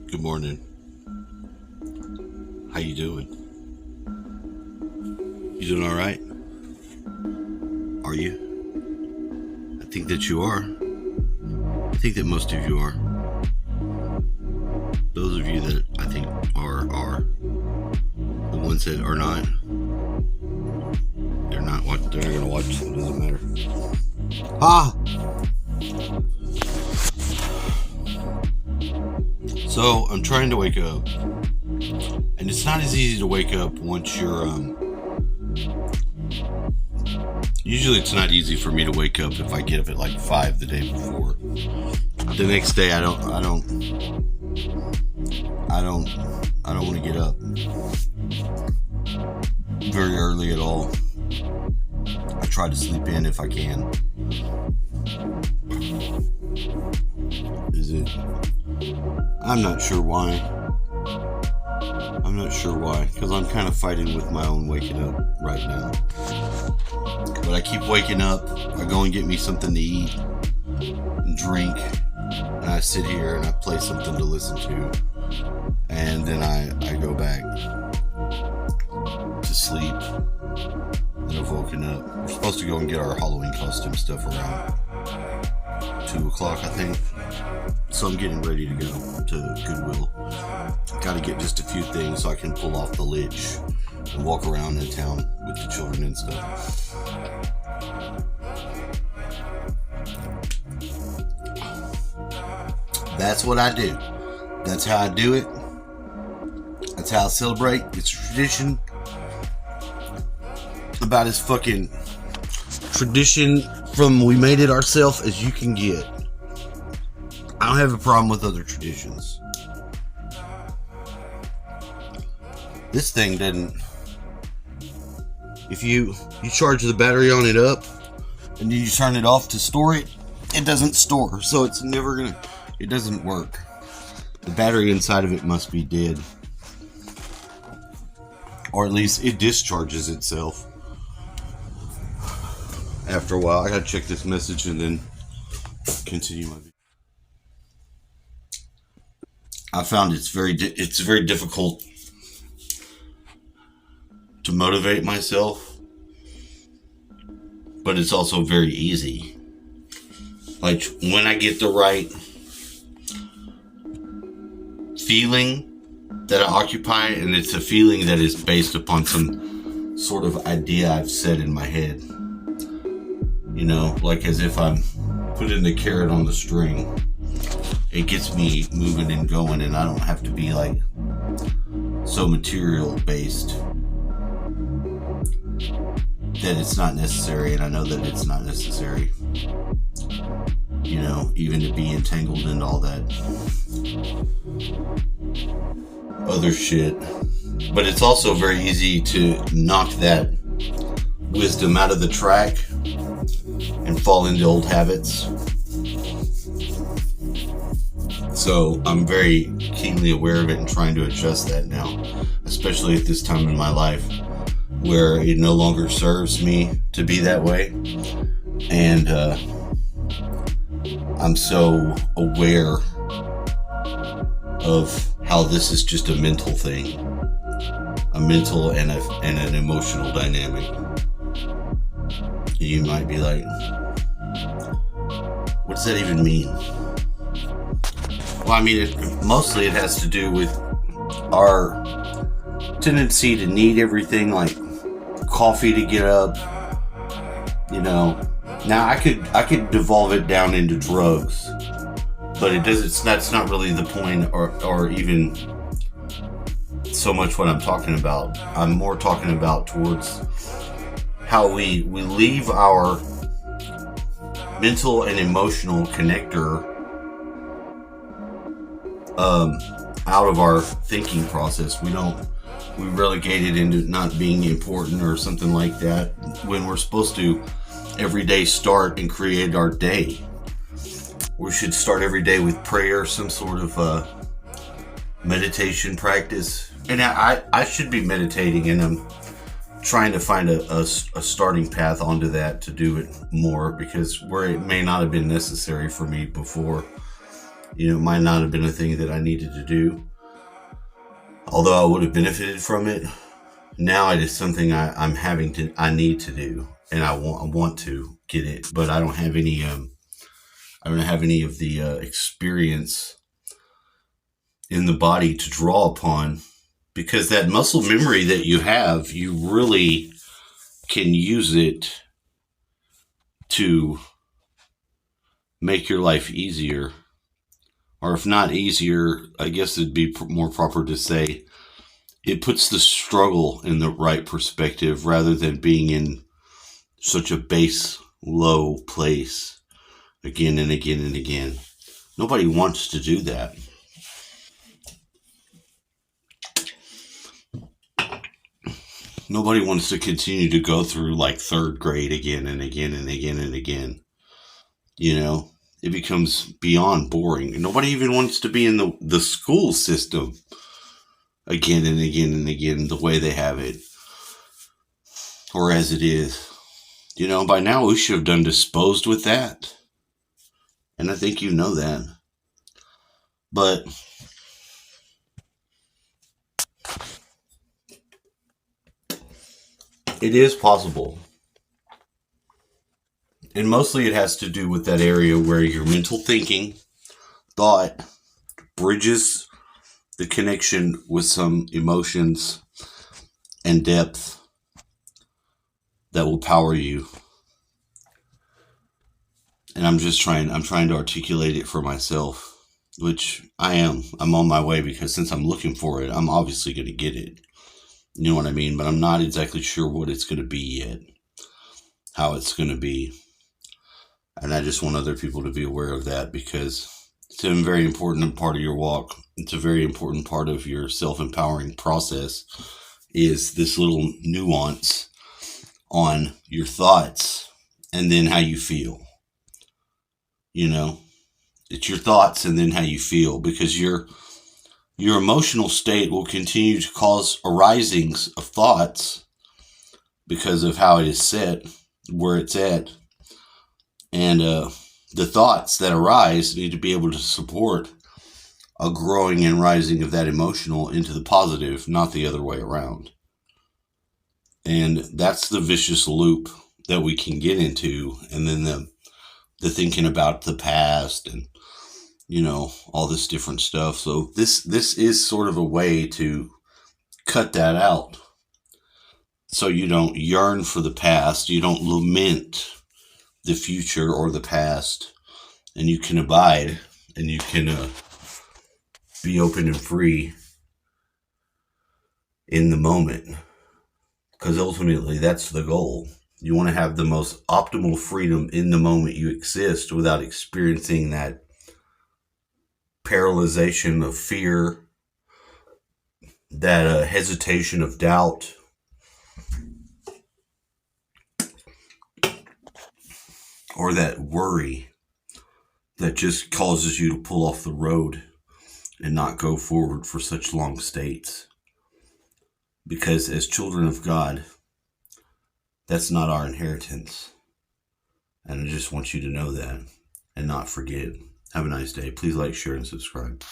Good morning. How you doing? You doing all right? Are you? I think that you are. I think that most of you are. Those of you that I think are. The ones that are not, they're not gonna watch, so it doesn't matter. So I'm trying to wake up, and it's not as easy to wake up once you're usually it's not easy for me to wake up if I get up at like 5 the day before. The next day I don't want to get up very early at all. I try to sleep in if I can. Is it? I'm not sure why. Because I'm kind of fighting with my own waking up right now. But I keep waking up. I go and get me something to eat and drink, and I sit here and I play something to listen to, and then I go back to sleep. And I've woken up. We're supposed to go and get our Halloween costume stuff around 2 o'clock, I think. So I'm getting ready to go to Goodwill. Got to get just a few things so I can pull off the lich and walk around in town with the children and stuff. That's what I do. That's how I do it. That's how I celebrate. It's a tradition. About as fucking tradition from we made it ourselves as you can get. I don't have a problem with other traditions. This thing doesn't. If you charge the battery on it up and then you turn it off to store it, it doesn't store. So it's never gonna. It doesn't work. The battery inside of it must be dead, or at least it discharges itself after a while. I gotta check this message and then continue my video. I found it's very difficult to motivate myself, but it's also very easy. Like when I get the right feeling that I occupy, and it's a feeling that is based upon some sort of idea I've set in my head. You know, like as if I'm putting the carrot on the string. It gets me moving and going, and I don't have to be like so material based that it's not necessary, and I know that it's not necessary. You know, even to be entangled in all that other shit. But it's also very easy to knock that wisdom out of the track and fall into old habits. So I'm very keenly aware of it and trying to adjust that now, especially at this time in my life where it no longer serves me to be that way. And I'm so aware of how this is just a mental thing, a mental and an emotional dynamic. You might be like, what does that even mean? Well, I mean, mostly it has to do with our tendency to need everything, like coffee to get up. You know, now I could devolve it down into drugs, but that's not really the point, or even so much what I'm talking about. I'm more talking about towards how we leave our mental and emotional connector out of our thinking process. We relegate it into not being important or something like that, when we're supposed to every day start and create our day. We should start every day with prayer, some sort of meditation practice. And I should be meditating, and I'm trying to find a starting path onto that to do it more, because where it may not have been necessary for me before, It might not have been a thing that I needed to do, although I would have benefited from it. Now it is something I need to do, and I want to get it, but I don't have any of the experience in the body to draw upon, because that muscle memory that you have, you really can use it to make your life easier. Or if not easier, I guess it'd be more proper to say it puts the struggle in the right perspective rather than being in such a base low place again and again and again. Nobody wants to do that. Nobody wants to continue to go through like third grade again and again and again and again. It becomes beyond boring. Nobody even wants to be in the school system again and again and again the way they have it, or as it is. By now we should have done disposed with that. And I think you know that. But it is possible. And mostly it has to do with that area where your mental thinking, thought, bridges the connection with some emotions and depth that will power you. And I'm trying to articulate it for myself, which I'm on my way, because since I'm looking for it, I'm obviously going to get it. You know what I mean? But I'm not exactly sure what it's going to be yet, how it's going to be. And I just want other people to be aware of that, because it's a very important part of your walk. It's a very important part of your self-empowering process, is this little nuance on your thoughts and then how you feel. It's your thoughts and then how you feel, because your emotional state will continue to cause arisings of thoughts because of how it is set, where it's at. And the thoughts that arise need to be able to support a growing and rising of that emotional into the positive, not the other way around. And that's the vicious loop that we can get into. And then the thinking about the past and, all this different stuff. So this is sort of a way to cut that out. So you don't yearn for the past. You don't lament the future or the past, and you can abide, and you can be open and free in the moment, because ultimately that's the goal. You want to have the most optimal freedom in the moment you exist, without experiencing that paralyzation of fear, that hesitation of doubt, or that worry that just causes you to pull off the road and not go forward for such long states. Because as children of God, that's not our inheritance. And I just want you to know that and not forget. Have a nice day. Please like, share, and subscribe.